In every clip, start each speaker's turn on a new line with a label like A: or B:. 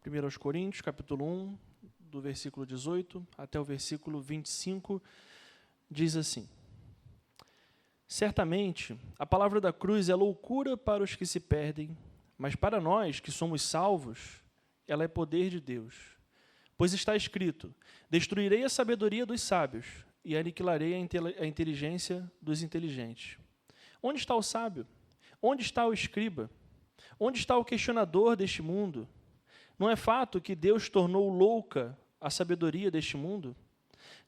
A: 1 Coríntios, capítulo 1, do versículo 18 até o versículo 25, diz assim: Certamente, a palavra da cruz é loucura para os que se perdem, mas para nós, que somos salvos, ela é poder de Deus. Pois está escrito: destruirei a sabedoria dos sábios e aniquilarei a inteligência dos inteligentes. Onde está o sábio? Onde está o escriba? Onde está o questionador deste mundo? Não é fato que Deus tornou louca a sabedoria deste mundo?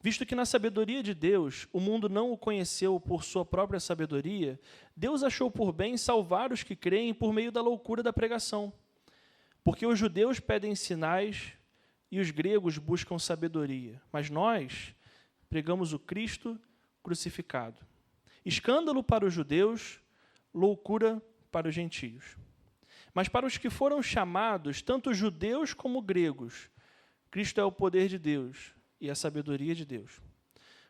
A: Visto que na sabedoria de Deus o mundo não o conheceu por sua própria sabedoria, Deus achou por bem salvar os que creem por meio da loucura da pregação. Porque os judeus pedem sinais e os gregos buscam sabedoria, mas nós pregamos o Cristo crucificado. Escândalo para os judeus, loucura para os gentios. Mas para os que foram chamados, tanto judeus como gregos, Cristo é o poder de Deus e a sabedoria de Deus.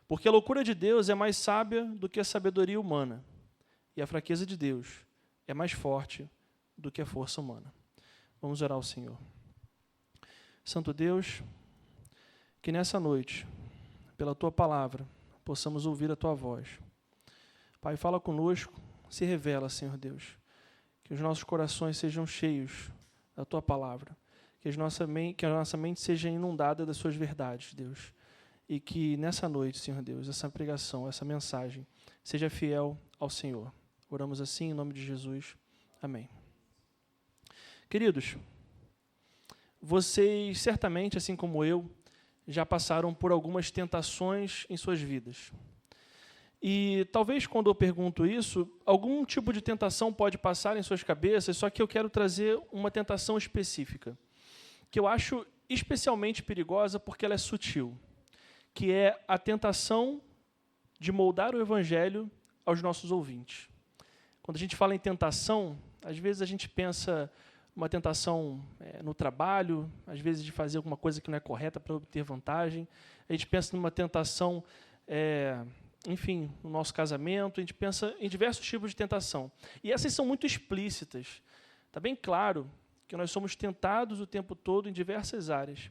A: Porque a loucura de Deus é mais sábia do que a sabedoria humana, e a fraqueza de Deus é mais forte do que a força humana. Vamos orar ao Senhor. Santo Deus, que nessa noite, pela Tua palavra, possamos ouvir a Tua voz. Pai, fala conosco, se revela, Senhor Deus. Que os nossos corações sejam cheios da Tua palavra. Que a nossa mente seja inundada das Suas verdades, Deus. E que nessa noite, Senhor Deus, essa pregação, essa mensagem, seja fiel ao Senhor. Oramos assim em nome de Jesus. Amém. Queridos, vocês certamente, assim como eu, já passaram por algumas tentações em suas vidas. E talvez quando eu pergunto isso, algum tipo de tentação pode passar em suas cabeças, só que eu quero trazer uma tentação específica, que eu acho especialmente perigosa porque ela é sutil, que é a tentação de moldar o Evangelho aos nossos ouvintes. Quando a gente fala em tentação, às vezes a gente pensa uma tentação no trabalho, às vezes de fazer alguma coisa que não é correta para obter vantagem. A gente pensa numa tentação, enfim, no nosso casamento. A gente pensa em diversos tipos de tentação. E essas são muito explícitas. Está bem claro que nós somos tentados o tempo todo em diversas áreas.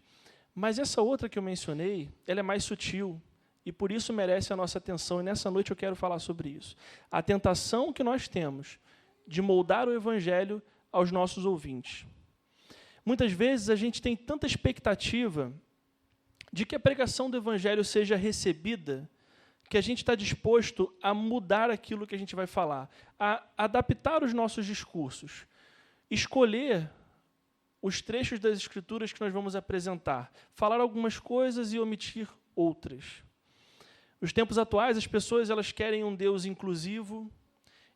A: Mas essa outra que eu mencionei, ela é mais sutil e por isso merece a nossa atenção. E nessa noite eu quero falar sobre isso. A tentação que nós temos de moldar o Evangelho aos nossos ouvintes. Muitas vezes a gente tem tanta expectativa de que a pregação do Evangelho seja recebida que a gente está disposto a mudar aquilo que a gente vai falar, a adaptar os nossos discursos, escolher os trechos das Escrituras que nós vamos apresentar, falar algumas coisas e omitir outras. Nos tempos atuais, as pessoas elas querem um Deus inclusivo,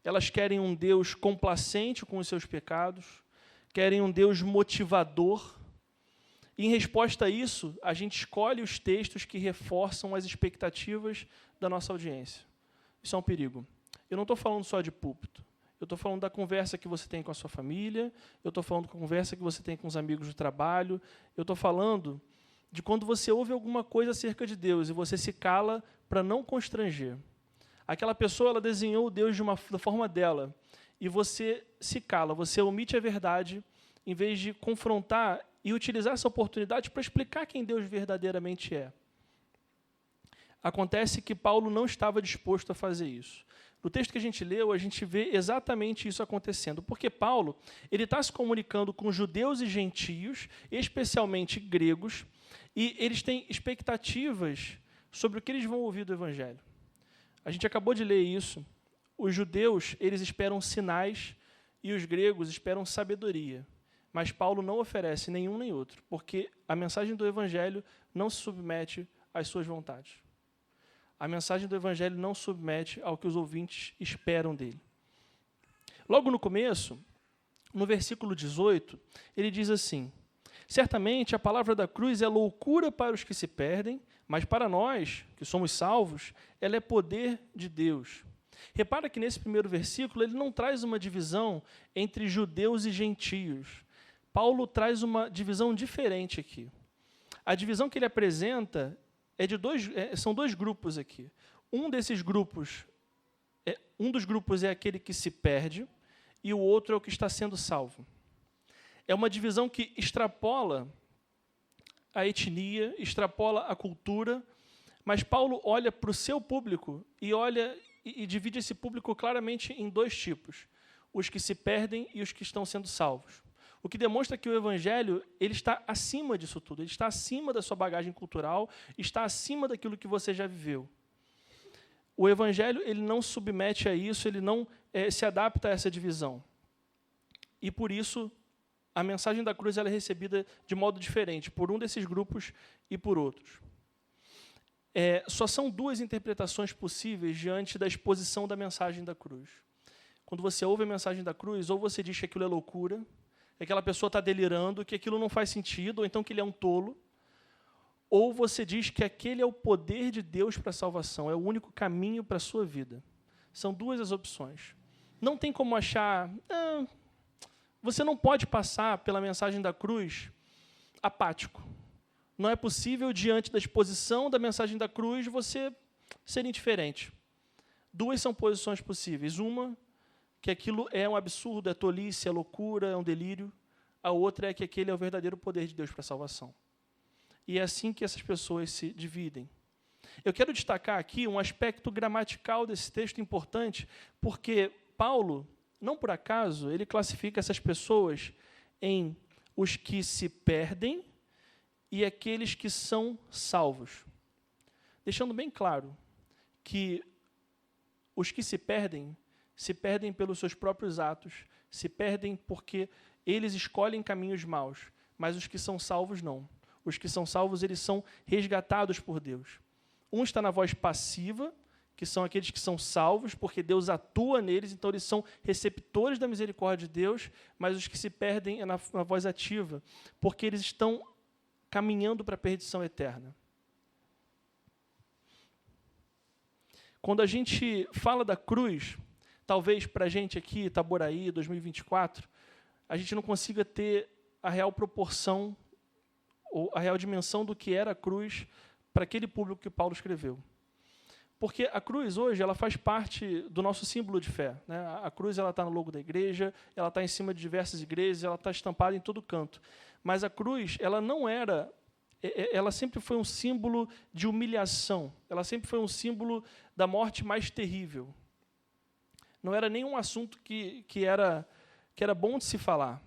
A: elas querem um Deus complacente com os seus pecados, querem um Deus motivador. E, em resposta a isso, a gente escolhe os textos que reforçam as expectativas da nossa audiência. Isso é um perigo. Eu não estou falando só de púlpito. Eu estou falando da conversa que você tem com a sua família, eu estou falando da conversa que você tem com os amigos do trabalho, eu estou falando de quando você ouve alguma coisa acerca de Deus e você se cala para não constranger. Aquela pessoa ela desenhou Deus da forma dela e você se cala, você omite a verdade em vez de confrontar e utilizar essa oportunidade para explicar quem Deus verdadeiramente é. Acontece que Paulo não estava disposto a fazer isso. No texto que a gente leu, a gente vê exatamente isso acontecendo, porque Paulo ele está se comunicando com judeus e gentios, especialmente gregos, e eles têm expectativas sobre o que eles vão ouvir do Evangelho. A gente acabou de ler isso. Os judeus, eles esperam sinais e os gregos esperam sabedoria. Mas Paulo não oferece nenhum nem outro, porque a mensagem do Evangelho não se submete às suas vontades. A mensagem do Evangelho não submete ao que os ouvintes esperam dele. Logo no começo, no versículo 18, ele diz assim: certamente a palavra da cruz é loucura para os que se perdem, mas para nós, que somos salvos, ela é poder de Deus. Repara que nesse primeiro versículo ele não traz uma divisão entre judeus e gentios. Paulo traz uma divisão diferente aqui. A divisão que ele apresenta são dois grupos aqui. Um dos grupos é aquele que se perde e o outro é o que está sendo salvo. é uma divisão que extrapola a etnia, extrapola a cultura, mas Paulo olha para o seu público e divide esse público claramente em dois tipos: os que se perdem e os que estão sendo salvos. O que demonstra que o Evangelho ele está acima disso tudo, ele está acima da sua bagagem cultural, está acima daquilo que você já viveu. O Evangelho ele não submete a isso, ele não se adapta a essa divisão. E por isso, a mensagem da cruz ela é recebida de modo diferente, por um desses grupos e por outros. Só são duas interpretações possíveis diante da exposição da mensagem da cruz. Quando você ouve a mensagem da cruz, ou você diz que aquilo é loucura, que aquela pessoa está delirando, que aquilo não faz sentido, ou então que ele é um tolo, ou você diz que aquele é o poder de Deus para a salvação, é o único caminho para a sua vida. São duas as opções. Não tem como achar... você não pode passar pela mensagem da cruz apático. Não é possível, diante da exposição da mensagem da cruz, você ser indiferente. Duas são posições possíveis. Uma, que aquilo é um absurdo, é tolice, é loucura, é um delírio. A outra é que aquele é o verdadeiro poder de Deus para a salvação. E é assim que essas pessoas se dividem. Eu quero destacar aqui um aspecto gramatical desse texto importante, porque Paulo, não por acaso, ele classifica essas pessoas em os que se perdem e aqueles que são salvos. Deixando bem claro que os que se perdem pelos seus próprios atos, se perdem porque eles escolhem caminhos maus, mas os que são salvos não. Os que são salvos, eles são resgatados por Deus. Um está na voz passiva, que são aqueles que são salvos, porque Deus atua neles, então eles são receptores da misericórdia de Deus, mas os que se perdem é na voz ativa, porque eles estão caminhando para a perdição eterna. Quando a gente fala da cruz, talvez para a gente aqui, Itaboraí, 2024, a gente não consiga ter a real proporção ou a real dimensão do que era a cruz para aquele público que Paulo escreveu. Porque a cruz hoje ela faz parte do nosso símbolo de fé, né? A cruz está no logo da igreja, ela está em cima de diversas igrejas, ela está estampada em todo canto. Mas a cruz ela não era, ela sempre foi um símbolo de humilhação, ela sempre foi um símbolo da morte mais terrível. Não era nenhum assunto que era bom de se falar.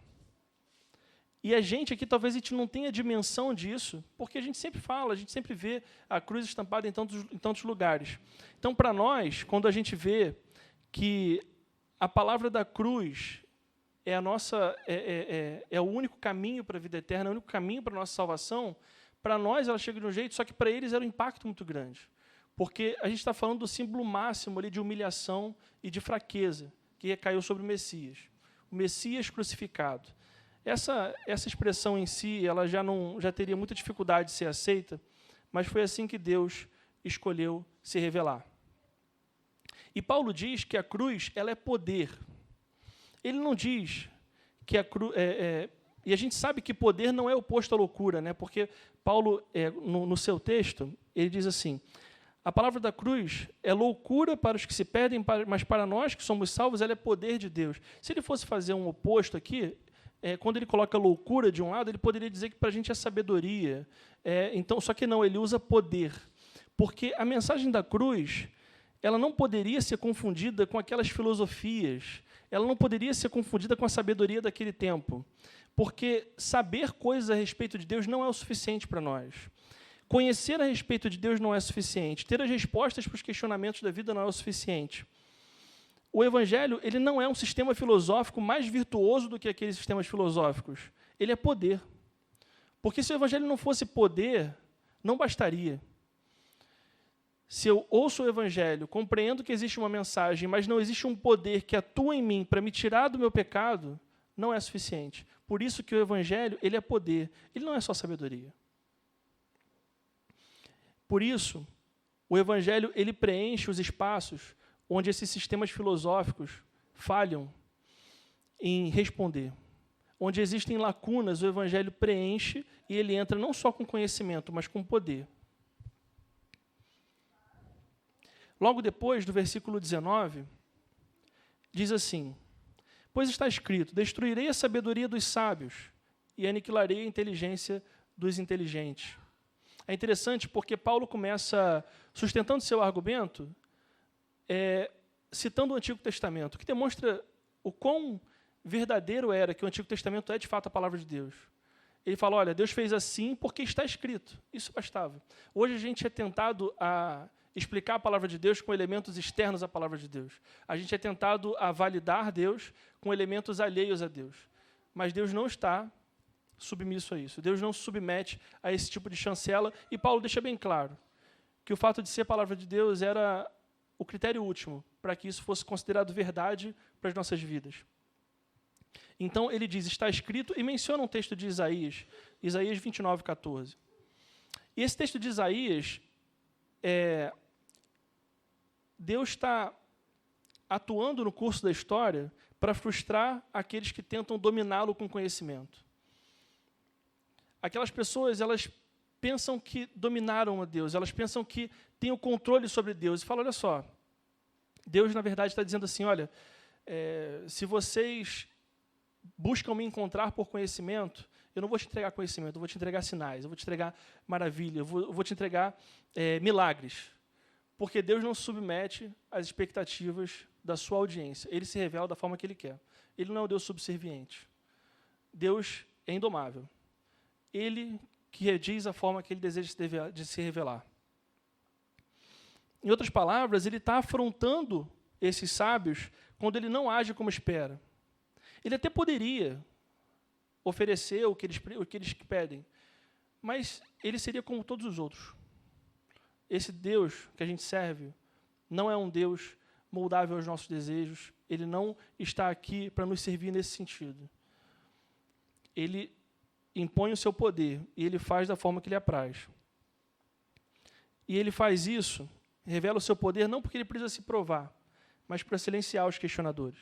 A: E a gente aqui, talvez a gente não tenha dimensão disso, porque a gente sempre fala, a gente sempre vê a cruz estampada em tantos lugares. Então, para nós, quando a gente vê que a palavra da cruz é o único caminho para a vida eterna, é o único caminho para a nossa salvação, para nós ela chega de um jeito, só que para eles era um impacto muito grande. Porque a gente está falando do símbolo máximo ali de humilhação e de fraqueza, que recaiu sobre o Messias. O Messias crucificado. Essa expressão em si, ela já teria muita dificuldade de ser aceita, mas foi assim que Deus escolheu se revelar. E Paulo diz que a cruz ela é poder. Ele não diz que a cruz... e a gente sabe que poder não é oposto à loucura, né? Porque Paulo, no seu texto, ele diz assim: a palavra da cruz é loucura para os que se perdem, mas para nós que somos salvos, ela é poder de Deus. Se ele fosse fazer um oposto aqui, quando ele coloca loucura de um lado, ele poderia dizer que para a gente é sabedoria. Então, só que não, ele usa poder. Porque a mensagem da cruz, ela não poderia ser confundida com aquelas filosofias, ela não poderia ser confundida com a sabedoria daquele tempo. Porque saber coisas a respeito de Deus não é o suficiente para nós. Conhecer a respeito de Deus não é suficiente. Ter as respostas para os questionamentos da vida não é o suficiente. O Evangelho ele não é um sistema filosófico mais virtuoso do que aqueles sistemas filosóficos. Ele é poder. Porque se o Evangelho não fosse poder, não bastaria. Se eu ouço o Evangelho, compreendo que existe uma mensagem, mas não existe um poder que atua em mim para me tirar do meu pecado, não é suficiente. Por isso que o Evangelho ele é poder, ele não é só sabedoria. Por isso, o Evangelho ele preenche os espaços onde esses sistemas filosóficos falham em responder. Onde existem lacunas, o Evangelho preenche e ele entra não só com conhecimento, mas com poder. Logo depois, do versículo 19, diz assim: pois está escrito, destruirei a sabedoria dos sábios e aniquilarei a inteligência dos inteligentes. É interessante porque Paulo começa, sustentando seu argumento, citando o Antigo Testamento, que demonstra o quão verdadeiro era que o Antigo Testamento é, de fato, a palavra de Deus. Ele fala, olha, Deus fez assim porque está escrito. Isso bastava. Hoje a gente é tentado a explicar a palavra de Deus com elementos externos à palavra de Deus. A gente é tentado a validar Deus com elementos alheios a Deus. Mas Deus não está submisso a isso. Deus não se submete a esse tipo de chancela. E Paulo deixa bem claro que o fato de ser a palavra de Deus era o critério último para que isso fosse considerado verdade para as nossas vidas. Então, ele diz, está escrito, e menciona um texto de Isaías, Isaías 29, 14. E esse texto de Isaías, Deus está atuando no curso da história para frustrar aqueles que tentam dominá-lo com conhecimento. Aquelas pessoas, elas pensam que dominaram a Deus, elas pensam que têm o controle sobre Deus. E falam, olha só, Deus, na verdade, está dizendo assim, olha, se vocês buscam me encontrar por conhecimento, eu não vou te entregar conhecimento, eu vou te entregar sinais, eu vou te entregar maravilha, eu vou te entregar milagres. Porque Deus não submete às expectativas da sua audiência. Ele se revela da forma que Ele quer. Ele não é um Deus subserviente. Deus é indomável. Ele que rediz a forma que Ele deseja de se revelar. Em outras palavras, Ele está afrontando esses sábios quando Ele não age como espera. Ele até poderia oferecer o que eles pedem, mas ele seria como todos os outros. Esse Deus que a gente serve não é um Deus moldável aos nossos desejos, ele não está aqui para nos servir nesse sentido. Ele impõe o seu poder e ele faz da forma que lhe apraz. E ele faz isso, revela o seu poder não porque ele precisa se provar, mas para silenciar os questionadores.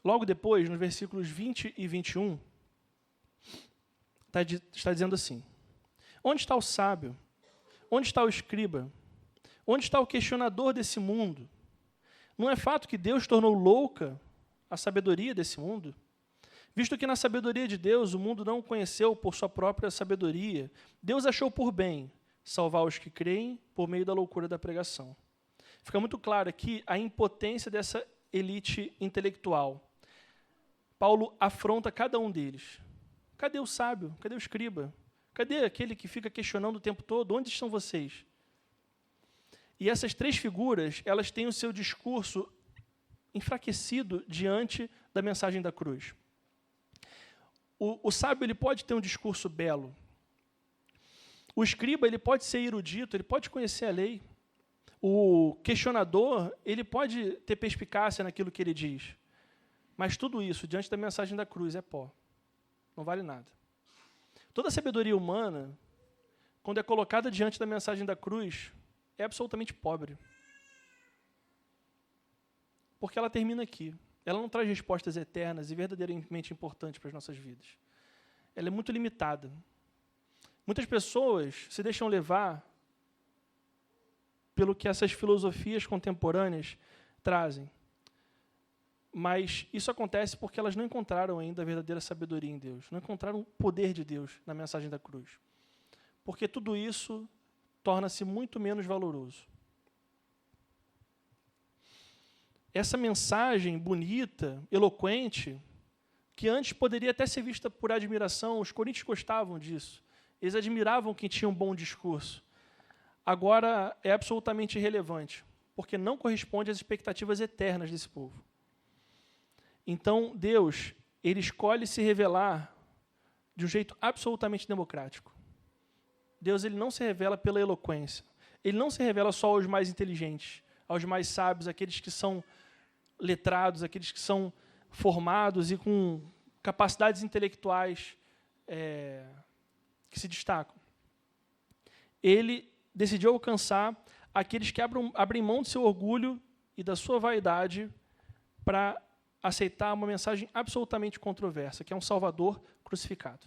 A: Logo depois, nos versículos 20 e 21, está dizendo assim, onde está o sábio? Onde está o escriba? Onde está o questionador desse mundo? Não é fato que Deus tornou louca a sabedoria desse mundo? Visto que na sabedoria de Deus o mundo não o conheceu por sua própria sabedoria, Deus achou por bem salvar os que creem por meio da loucura da pregação. Fica muito claro aqui a impotência dessa elite intelectual. Paulo afronta cada um deles. Cadê o sábio? Cadê o escriba? Cadê aquele que fica questionando o tempo todo? Onde estão vocês? E essas três figuras, elas têm o seu discurso enfraquecido diante da mensagem da cruz. O sábio ele pode ter um discurso belo. O escriba ele pode ser erudito, ele pode conhecer a lei. O questionador ele pode ter perspicácia naquilo que ele diz. Mas tudo isso, diante da mensagem da cruz, é pó. Não vale nada. Toda a sabedoria humana, quando é colocada diante da mensagem da cruz, é absolutamente pobre. Porque ela termina aqui. Ela não traz respostas eternas e verdadeiramente importantes para as nossas vidas. Ela é muito limitada. Muitas pessoas se deixam levar pelo que essas filosofias contemporâneas trazem. Mas isso acontece porque elas não encontraram ainda a verdadeira sabedoria em Deus. Não encontraram o poder de Deus na mensagem da cruz. Porque tudo isso torna-se muito menos valoroso. Essa mensagem bonita, eloquente, que antes poderia até ser vista por admiração, os coríntios gostavam disso. Eles admiravam quem tinha um bom discurso. Agora é absolutamente irrelevante, porque não corresponde às expectativas eternas desse povo. Então, Deus, ele escolhe se revelar de um jeito absolutamente democrático. Deus ele não se revela pela eloquência. Ele não se revela só aos mais inteligentes, aos mais sábios, aqueles que são letrados, aqueles que são formados e com capacidades intelectuais que se destacam. Ele decidiu alcançar aqueles que abrem mão do seu orgulho e da sua vaidade para aceitar uma mensagem absolutamente controversa, que é um Salvador crucificado.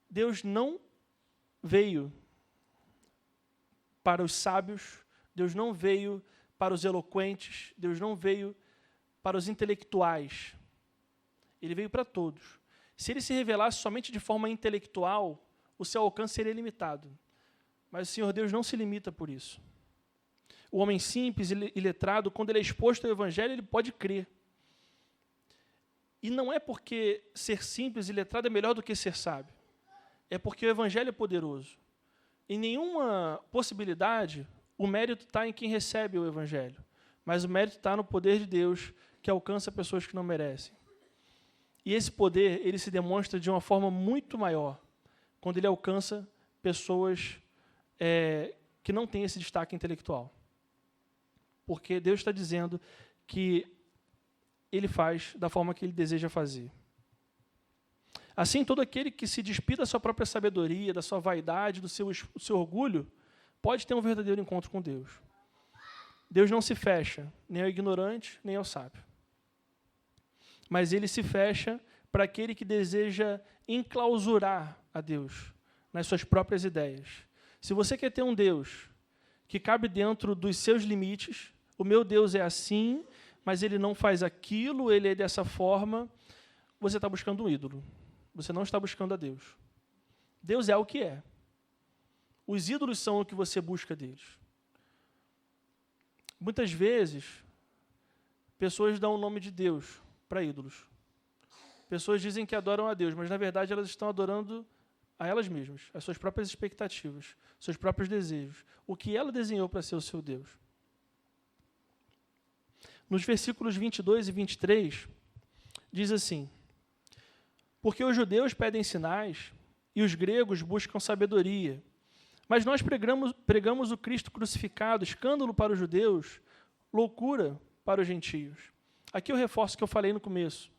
A: Deus não veio para os sábios, Deus não veio para os eloquentes, Deus não veio para os intelectuais. Ele veio para todos. Se ele se revelasse somente de forma intelectual, o seu alcance seria limitado. Mas o Senhor Deus não se limita por isso. O homem simples e letrado, quando ele é exposto ao Evangelho, ele pode crer. E não é porque ser simples e letrado é melhor do que ser sábio. É porque o Evangelho é poderoso. Em nenhuma possibilidade, o mérito está em quem recebe o Evangelho. Mas o mérito está no poder de Deus, que alcança pessoas que não merecem. E esse poder, ele se demonstra de uma forma muito maior, quando ele alcança pessoas que não têm esse destaque intelectual. Porque Deus está dizendo que ele faz da forma que ele deseja fazer. Assim, todo aquele que se despida da sua própria sabedoria, da sua vaidade, do seu orgulho, pode ter um verdadeiro encontro com Deus. Deus não se fecha, nem ao ignorante, nem ao sábio. Mas ele se fecha para aquele que deseja enclausurar a Deus nas suas próprias ideias. Se você quer ter um Deus que cabe dentro dos seus limites, o meu Deus é assim, mas ele não faz aquilo, ele é dessa forma, você está buscando um ídolo. Você não está buscando a Deus. Deus é o que é. Os ídolos são o que você busca deles. Muitas vezes, pessoas dão o nome de Deus para ídolos. Pessoas dizem que adoram a Deus, mas na verdade elas estão adorando a elas mesmas, as suas próprias expectativas, seus próprios desejos, o que ela desenhou para ser o seu Deus. Nos versículos 22 e 23, diz assim: porque os judeus pedem sinais e os gregos buscam sabedoria, mas nós pregamos o Cristo crucificado, escândalo para os judeus, loucura para os gentios. Aqui eu reforço o que eu falei no começo.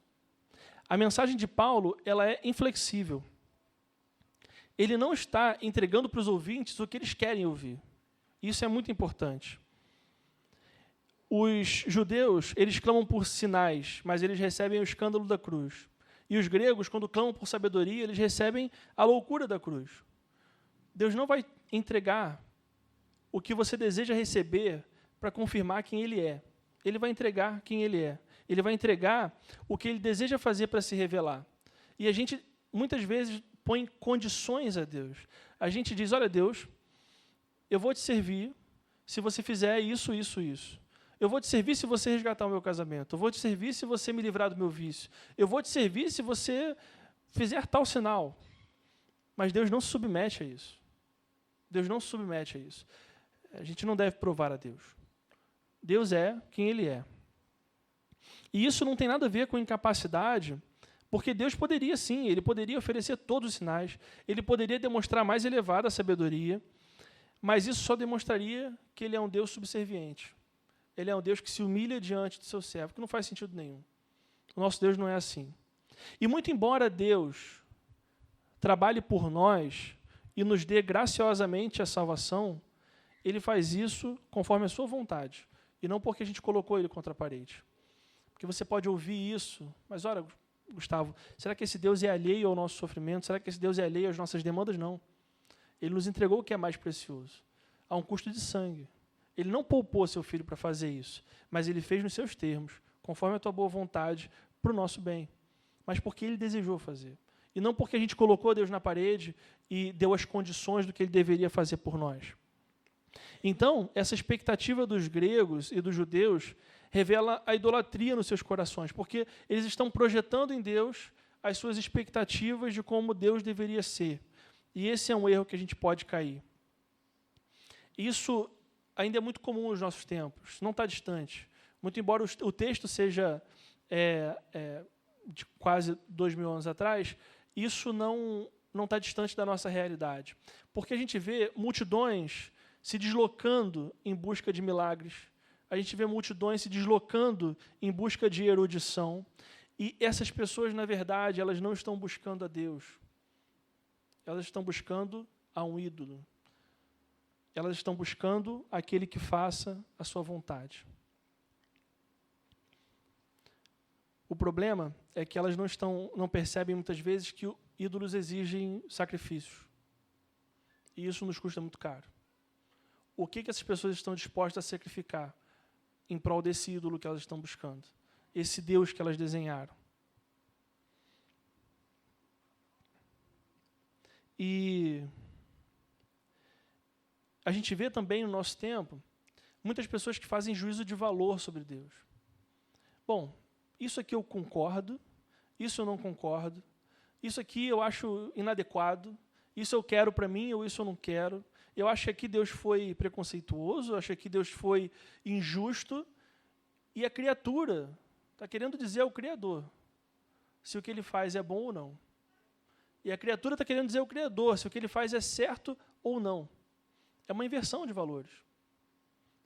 A: A mensagem de Paulo, ela é inflexível. Ele não está entregando para os ouvintes o que eles querem ouvir. Isso é muito importante. Os judeus, eles clamam por sinais, mas eles recebem o escândalo da cruz. E os gregos, quando clamam por sabedoria, eles recebem a loucura da cruz. Deus não vai entregar o que você deseja receber para confirmar quem Ele é. Ele vai entregar quem Ele é. Ele vai entregar o que Ele deseja fazer para se revelar. E a gente, muitas vezes, põe condições a Deus. A gente diz, olha, Deus, eu vou te servir se você fizer isso, isso, isso. Eu vou te servir se você resgatar o meu casamento. Eu vou te servir se você me livrar do meu vício. Eu vou te servir se você fizer tal sinal. Mas Deus não se submete a isso. Deus não se submete a isso. A gente não deve provar a Deus. Deus é quem Ele é. E isso não tem nada a ver com incapacidade, porque Deus poderia sim, Ele poderia oferecer todos os sinais, Ele poderia demonstrar mais elevada sabedoria, mas isso só demonstraria que Ele é um Deus subserviente. Ele é um Deus que se humilha diante do seu servo, que não faz sentido nenhum. O nosso Deus não é assim. E muito embora Deus trabalhe por nós e nos dê graciosamente a salvação, Ele faz isso conforme a sua vontade, e não porque a gente colocou Ele contra a parede. Porque você pode ouvir isso, mas olha, Gustavo, será que esse Deus é alheio ao nosso sofrimento? Será que esse Deus é alheio às nossas demandas? Não. Ele nos entregou o que é mais precioso, a um custo de sangue. Ele não poupou seu filho para fazer isso, mas Ele fez nos seus termos, conforme a tua boa vontade, para o nosso bem. Mas porque Ele desejou fazer. E não porque a gente colocou Deus na parede e deu as condições do que Ele deveria fazer por nós. Então, essa expectativa dos gregos e dos judeus revela a idolatria nos seus corações, porque eles estão projetando em Deus as suas expectativas de como Deus deveria ser. E esse é um erro que a gente pode cair. Isso ainda é muito comum nos nossos tempos, não está distante. Muito embora o texto seja de quase 2000 anos atrás, isso não está distante da nossa realidade. Porque a gente vê multidões se deslocando em busca de milagres, a gente vê multidões se deslocando em busca de erudição, e essas pessoas, na verdade, elas não estão buscando a Deus, elas estão buscando a um ídolo. Elas estão buscando aquele que faça a sua vontade. O problema é que elas não percebem muitas vezes que ídolos exigem sacrifícios. E isso nos custa muito caro. O que essas pessoas estão dispostas a sacrificar em prol desse ídolo que elas estão buscando, esse Deus que elas desenharam. E a gente vê também no nosso tempo muitas pessoas que fazem juízo de valor sobre Deus. Bom, isso aqui eu concordo, isso eu não concordo, isso aqui eu acho inadequado, isso eu quero para mim ou isso eu não quero. Eu acho que aqui Deus foi preconceituoso, eu acho que aqui Deus foi injusto, e a criatura está querendo dizer ao Criador se o que ele faz é bom ou não. E a criatura está querendo dizer ao Criador se o que ele faz é certo ou não. É uma inversão de valores.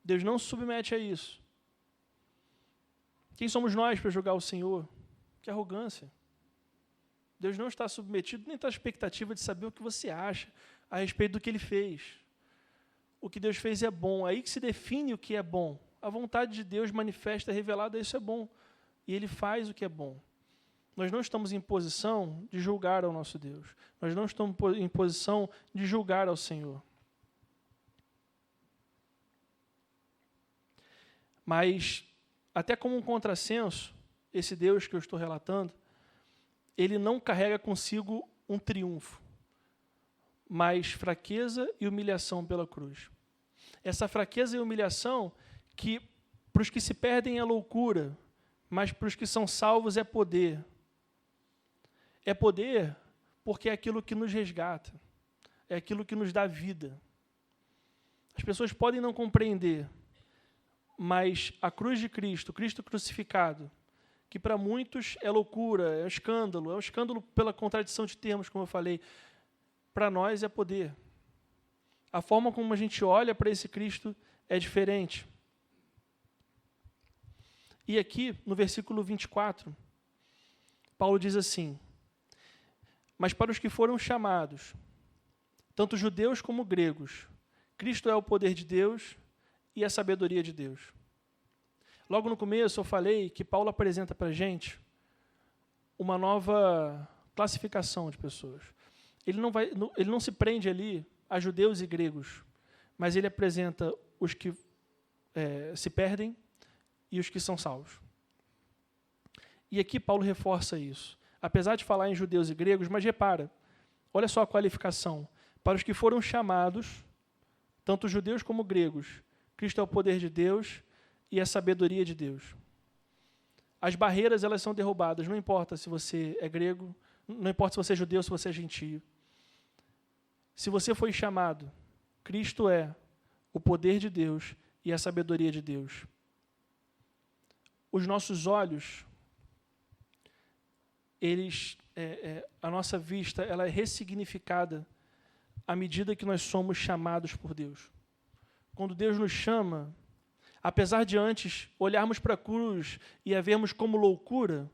A: Deus não se submete a isso. Quem somos nós para julgar o Senhor? Que arrogância. Deus não está submetido nem está à expectativa de saber o que você acha a respeito do que Ele fez. O que Deus fez é bom. É aí que se define o que é bom. A vontade de Deus manifesta, revelada, isso é bom. E Ele faz o que é bom. Nós não estamos em posição de julgar ao nosso Deus. Nós não estamos em posição de julgar ao Senhor. Mas, até como um contrassenso, esse Deus que eu estou relatando, ele não carrega consigo um triunfo, mas fraqueza e humilhação pela cruz. Essa fraqueza e humilhação que, para os que se perdem, é loucura, mas para os que são salvos é poder. É poder porque é aquilo que nos resgata, é aquilo que nos dá vida. As pessoas podem não compreender, mas a cruz de Cristo, Cristo crucificado, que para muitos é loucura, é um escândalo pela contradição de termos, como eu falei, para nós é poder. A forma como a gente olha para esse Cristo é diferente. E aqui, no versículo 24, Paulo diz assim: mas para os que foram chamados, tanto judeus como gregos, Cristo é o poder de Deus e a sabedoria de Deus. Logo no começo eu falei que Paulo apresenta para a gente uma nova classificação de pessoas. Ele não se prende ali a judeus e gregos, mas ele apresenta os que se perdem e os que são salvos. E aqui Paulo reforça isso. Apesar de falar em judeus e gregos, mas repara, olha só a qualificação. Para os que foram chamados, tanto judeus como gregos, Cristo é o poder de Deus e a sabedoria de Deus. As barreiras, elas são derrubadas, não importa se você é grego, não importa se você é judeu, se você é gentio. Se você foi chamado, Cristo é o poder de Deus e a sabedoria de Deus. Os nossos olhos, a nossa vista, ela é ressignificada à medida que nós somos chamados por Deus. Quando Deus nos chama, apesar de antes olharmos para a cruz e a vermos como loucura,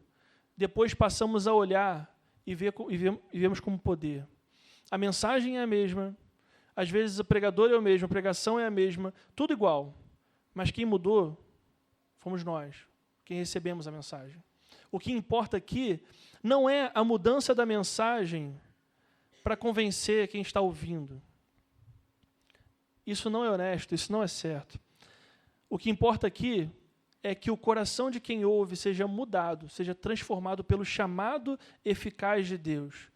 A: depois passamos a olhar e vemos como poder. A mensagem é a mesma, às vezes o pregador é o mesmo, a pregação é a mesma, tudo igual. Mas quem mudou fomos nós, quem recebemos a mensagem. O que importa aqui não é a mudança da mensagem para convencer quem está ouvindo. Isso não é honesto, isso não é certo. O que importa aqui é que o coração de quem ouve seja mudado, seja transformado pelo chamado eficaz de Deus.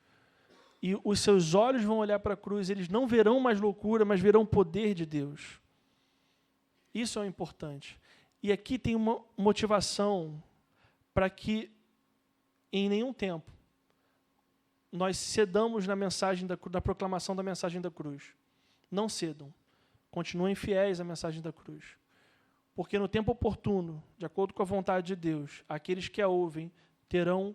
A: E os seus olhos vão olhar para a cruz, eles não verão mais loucura, mas verão o poder de Deus. Isso é o importante. E aqui tem uma motivação para que, em nenhum tempo, nós cedamos na proclamação da mensagem da cruz. Não cedam. Continuem fiéis à mensagem da cruz. Porque no tempo oportuno, de acordo com a vontade de Deus, aqueles que a ouvem terão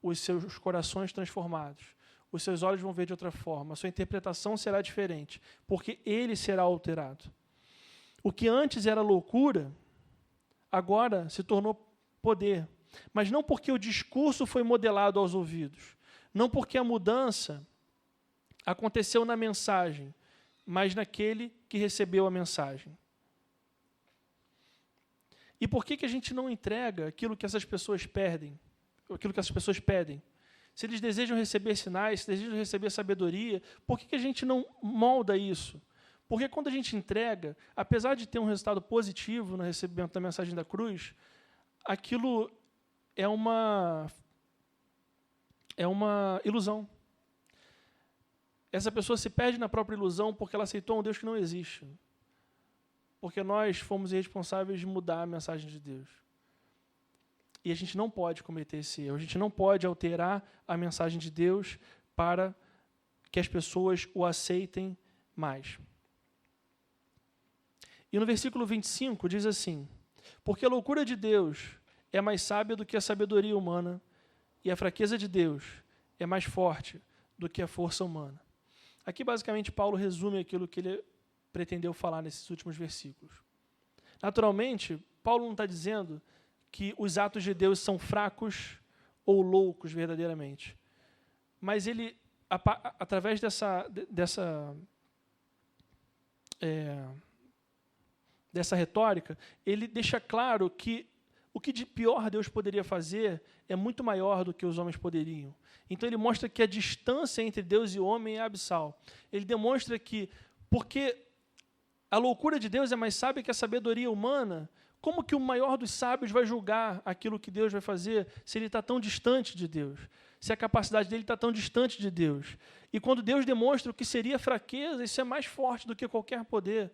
A: os seus corações transformados. Os seus olhos vão ver de outra forma. A sua interpretação será diferente, porque ele será alterado. O que antes era loucura, agora se tornou poder. Mas não porque o discurso foi modelado aos ouvidos, não porque a mudança aconteceu na mensagem, mas naquele que recebeu a mensagem. E por que a gente não entrega aquilo que essas pessoas pedem? Se eles desejam receber sinais, se desejam receber sabedoria, por que a gente não molda isso? Porque quando a gente entrega, apesar de ter um resultado positivo no recebimento da mensagem da cruz, aquilo é uma ilusão. Essa pessoa se perde na própria ilusão porque ela aceitou um Deus que não existe. Porque nós fomos responsáveis de mudar a mensagem de Deus. E a gente não pode cometer esse erro. A gente não pode alterar a mensagem de Deus para que as pessoas o aceitem mais. E no versículo 25 diz assim: porque a loucura de Deus é mais sábia do que a sabedoria humana, e a fraqueza de Deus é mais forte do que a força humana. Aqui, basicamente, Paulo resume aquilo que ele pretendeu falar nesses últimos versículos. Naturalmente, Paulo não está dizendo que os atos de Deus são fracos ou loucos verdadeiramente. Mas ele, através dessa retórica, ele deixa claro que o que de pior Deus poderia fazer é muito maior do que os homens poderiam. Então ele mostra que a distância entre Deus e o homem é abissal. Ele demonstra que, porque a loucura de Deus é mais sábia que a sabedoria humana, como que o maior dos sábios vai julgar aquilo que Deus vai fazer se ele está tão distante de Deus? Se a capacidade dele está tão distante de Deus? E quando Deus demonstra o que seria fraqueza, isso é mais forte do que qualquer poder.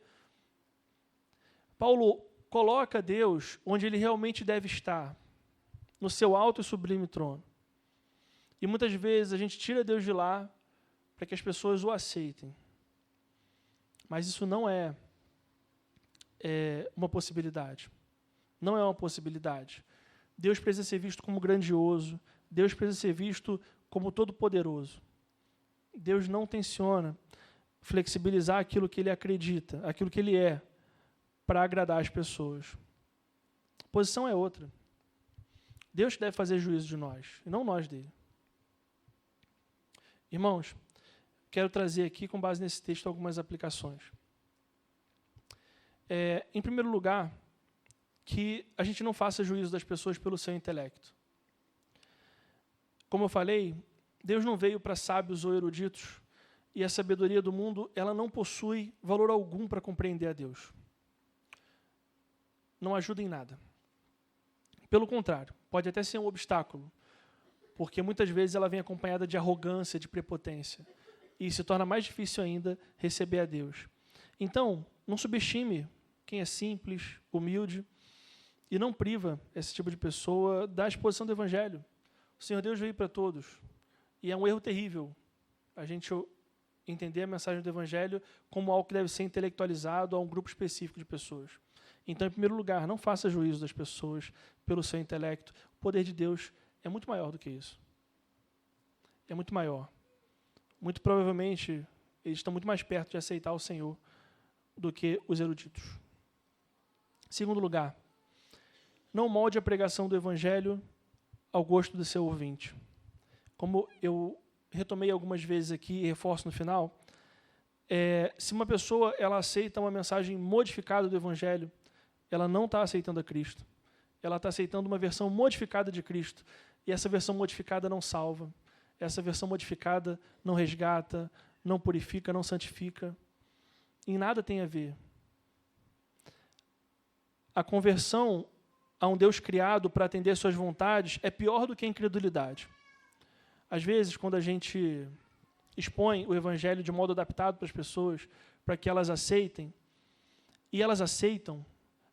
A: Paulo coloca Deus onde ele realmente deve estar, no seu alto e sublime trono. E muitas vezes a gente tira Deus de lá para que as pessoas o aceitem. Mas isso não é uma possibilidade. Não é uma possibilidade. Deus precisa ser visto como grandioso. Deus precisa ser visto como todo-poderoso. Deus não tenciona flexibilizar aquilo que ele acredita, aquilo que ele é, para agradar as pessoas. A posição é outra. Deus deve fazer juízo de nós, e não nós dele. Irmãos, quero trazer aqui, com base nesse texto, algumas aplicações. Em primeiro lugar, que a gente não faça juízo das pessoas pelo seu intelecto. Como eu falei, Deus não veio para sábios ou eruditos, e a sabedoria do mundo, ela não possui valor algum para compreender a Deus. Não ajuda em nada. Pelo contrário, pode até ser um obstáculo, porque muitas vezes ela vem acompanhada de arrogância, de prepotência, e se torna mais difícil ainda receber a Deus. Então, não subestime quem é simples, humilde, e não priva esse tipo de pessoa da exposição do Evangelho. O Senhor Deus veio para todos, e é um erro terrível a gente entender a mensagem do Evangelho como algo que deve ser intelectualizado a um grupo específico de pessoas. Então, em primeiro lugar, não faça juízo das pessoas pelo seu intelecto. O poder de Deus é muito maior do que isso. É muito maior. Muito provavelmente, eles estão muito mais perto de aceitar o Senhor do que os eruditos. Segundo lugar, não molde a pregação do Evangelho ao gosto do seu ouvinte. Como eu retomei algumas vezes aqui e reforço no final, se uma pessoa ela aceita uma mensagem modificada do Evangelho, ela não está aceitando a Cristo. Ela está aceitando uma versão modificada de Cristo. E essa versão modificada não salva. Essa versão modificada não resgata, não purifica, não santifica. Em nada tem a ver. A conversão a um Deus criado para atender suas vontades é pior do que a incredulidade. Às vezes, quando a gente expõe o Evangelho de modo adaptado para as pessoas, para que elas aceitem, e elas aceitam,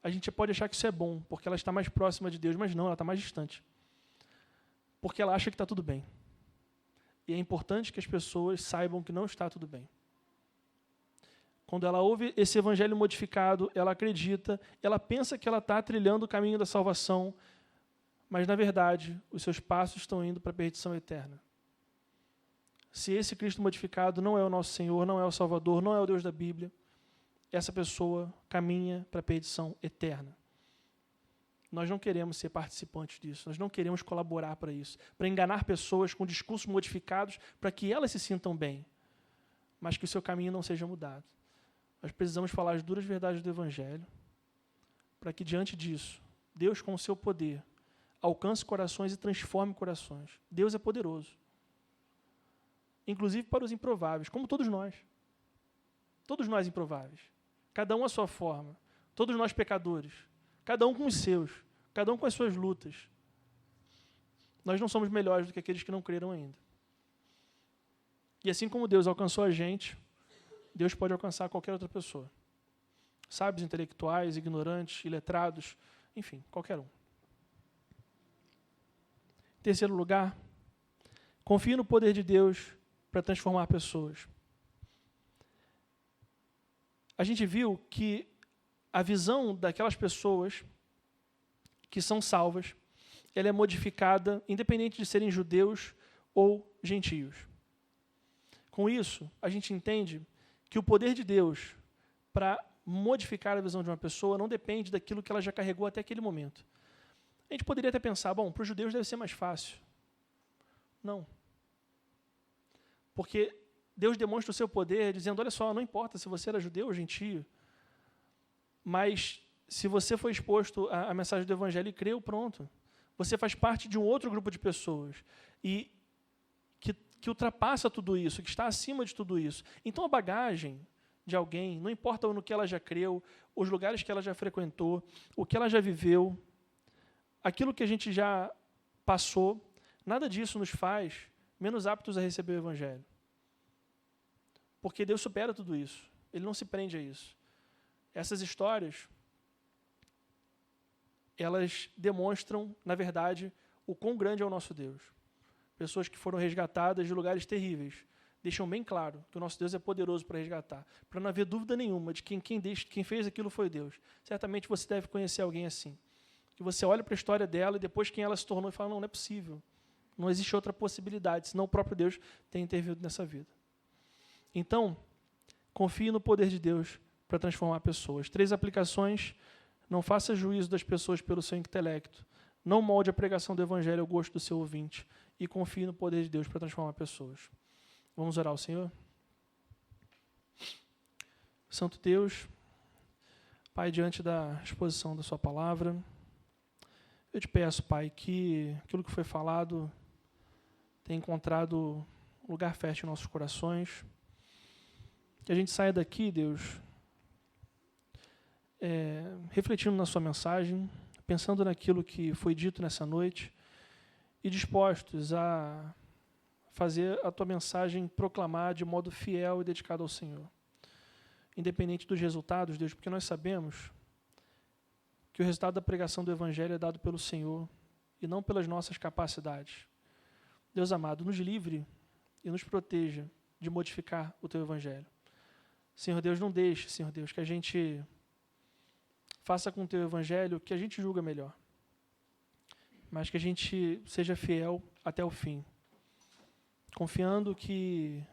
A: a gente pode achar que isso é bom, porque ela está mais próxima de Deus, mas não, ela está mais distante. Porque ela acha que está tudo bem. E é importante que as pessoas saibam que não está tudo bem. Quando ela ouve esse Evangelho modificado, ela acredita, ela pensa que ela está trilhando o caminho da salvação, mas, na verdade, os seus passos estão indo para a perdição eterna. Se esse Cristo modificado não é o nosso Senhor, não é o Salvador, não é o Deus da Bíblia, essa pessoa caminha para a perdição eterna. Nós não queremos ser participantes disso, nós não queremos colaborar para isso, para enganar pessoas com discursos modificados para que elas se sintam bem, mas que o seu caminho não seja mudado. Nós precisamos falar as duras verdades do Evangelho, para que, diante disso, Deus, com o seu poder, alcance corações e transforme corações. Deus é poderoso. Inclusive para os improváveis, como todos nós. Todos nós improváveis. Cada um à sua forma. Todos nós pecadores. Cada um com os seus. Cada um com as suas lutas. Nós não somos melhores do que aqueles que não creram ainda. E assim como Deus alcançou a gente, Deus pode alcançar qualquer outra pessoa. Sábios, intelectuais, ignorantes, iletrados, enfim, qualquer um. Em terceiro lugar, confie no poder de Deus para transformar pessoas. A gente viu que a visão daquelas pessoas que são salvas, ela é modificada independente de serem judeus ou gentios. Com isso, a gente entende que o poder de Deus para modificar a visão de uma pessoa não depende daquilo que ela já carregou até aquele momento. A gente poderia até pensar, bom, para os judeus deve ser mais fácil. Não. Porque Deus demonstra o seu poder dizendo, olha só, não importa se você era judeu ou gentio, mas se você foi exposto à mensagem do Evangelho e creu, pronto. Você faz parte de um outro grupo de pessoas e que ultrapassa tudo isso, que está acima de tudo isso. Então a bagagem de alguém, não importa no que ela já creu, os lugares que ela já frequentou, o que ela já viveu, aquilo que a gente já passou, nada disso nos faz menos aptos a receber o Evangelho. Porque Deus supera tudo isso. Ele não se prende a isso. Essas histórias, elas demonstram, na verdade, o quão grande é o nosso Deus. Pessoas que foram resgatadas de lugares terríveis deixam bem claro que o nosso Deus é poderoso para resgatar. Para não haver dúvida nenhuma de que quem fez aquilo foi Deus. Certamente você deve conhecer alguém assim. Que você olha para a história dela e depois quem ela se tornou e fala, não é possível. Não existe outra possibilidade, senão o próprio Deus tem intervido nessa vida. Então, confie no poder de Deus para transformar pessoas. 3 aplicações. Não faça juízo das pessoas pelo seu intelecto. Não molde a pregação do Evangelho ao gosto do seu ouvinte. E confie no poder de Deus para transformar pessoas. Vamos orar ao Senhor? Santo Deus, Pai, diante da exposição da sua palavra, eu te peço, Pai, que aquilo que foi falado tenha encontrado lugar fértil em nossos corações. Que a gente saia daqui, Deus, refletindo na sua mensagem, pensando naquilo que foi dito nessa noite e dispostos a fazer a tua mensagem proclamar de modo fiel e dedicado ao Senhor. Independente dos resultados, Deus, porque nós sabemos que o resultado da pregação do Evangelho é dado pelo Senhor e não pelas nossas capacidades. Deus amado, nos livre e nos proteja de modificar o teu Evangelho. Senhor Deus, não deixe, Senhor Deus, que a gente faça com o teu Evangelho o que a gente julga melhor, mas que a gente seja fiel até o fim, confiando que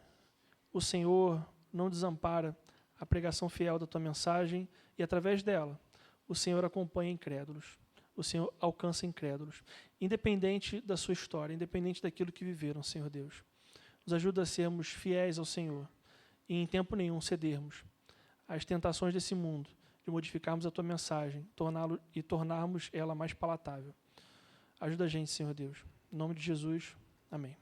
A: o Senhor não desampara a pregação fiel da tua mensagem e, através dela, o Senhor acompanha incrédulos, o Senhor alcança incrédulos, independente da sua história, independente daquilo que viveram, Senhor Deus. Nos ajuda a sermos fiéis ao Senhor e em tempo nenhum cedermos às tentações desse mundo, de modificarmos a tua mensagem e tornarmos ela mais palatável. Ajuda a gente, Senhor Deus. Em nome de Jesus, amém.